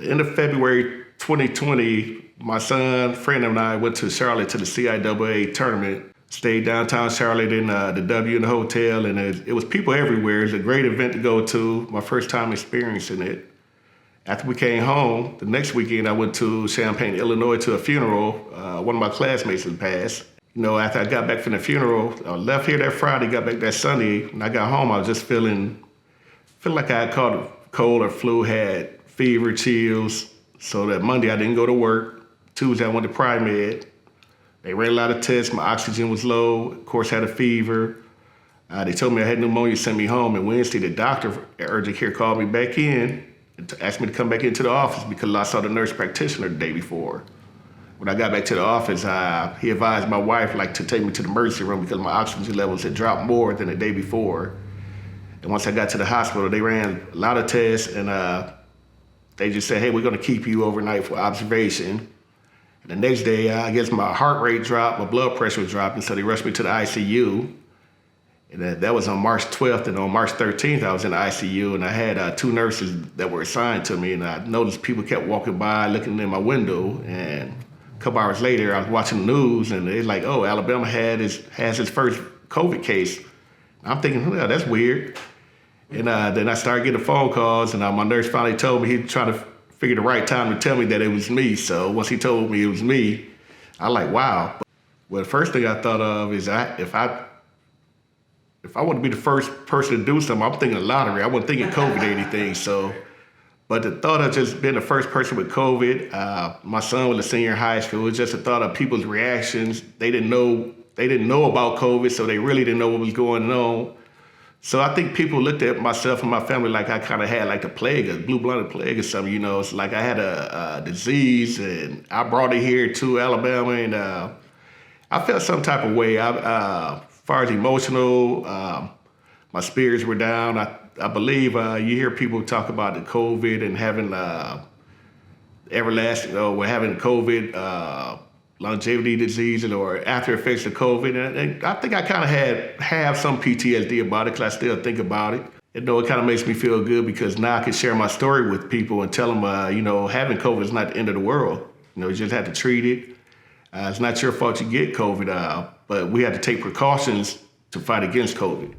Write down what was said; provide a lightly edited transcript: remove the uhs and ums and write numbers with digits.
End of February 2020, my son, friend and I went to Charlotte to the CIAA tournament. Stayed downtown Charlotte in the W in the hotel, and it was people everywhere. It was a great event to go to. My first time experiencing it. After we came home, the next weekend I went to Champaign, Illinois to a funeral. One of my classmates had passed. After I got back from the funeral, I left here that Friday, got back that Sunday. When I got home, I was just feeling like I had caught a cold or flu, had fever, chills. So that Monday I didn't go to work. Tuesday I went to Pri-Med. They ran a lot of tests. My oxygen was low. Of course, had a fever. They told me I had pneumonia, sent me home. And Wednesday, the doctor at urgent care called me back in and asked me to come back into the office because I saw the nurse practitioner the day before. When I got back to the office, he advised my wife to take me to the emergency room because my oxygen levels had dropped more than the day before. And once I got to the hospital, they ran a lot of tests, and they just said, hey, we're going to keep you overnight for observation. And the next day, I guess my heart rate dropped, my blood pressure dropped, and so they rushed me to the ICU. And that was on March 12th, and on March 13th, I was in the ICU, and I had two nurses that were assigned to me, and I noticed people kept walking by, looking in my window, and a couple hours later, I was watching the news, and they're like, oh, Alabama has its first COVID case. I'm thinking, oh, that's weird. And then I started getting phone calls, and my nurse finally told me he'd try to figure the right time to tell me that it was me. So once he told me it was me, I wow. Well, the first thing I thought of is if I want to be the first person to do something, I'm thinking of lottery. I wasn't thinking COVID or anything. But the thought of just being the first person with COVID, my son was a senior in high school. It was just the thought of people's reactions. They didn't know about COVID, so they really didn't know what was going on. So I think people looked at myself and my family like I kind of had the plague, a blue-blooded plague or something. It's like I had a disease, and I brought it here to Alabama, and I felt some type of way. As far as emotional, my spirits were down. I believe you hear people talk about the COVID and having everlasting, or having COVID longevity disease or after effects of COVID. And I think I kind of have some PTSD about it because I still think about it. And it kind of makes me feel good because now I can share my story with people and tell them, having COVID is not the end of the world. You just have to treat it. It's not your fault you get COVID, but we have to take precautions to fight against COVID.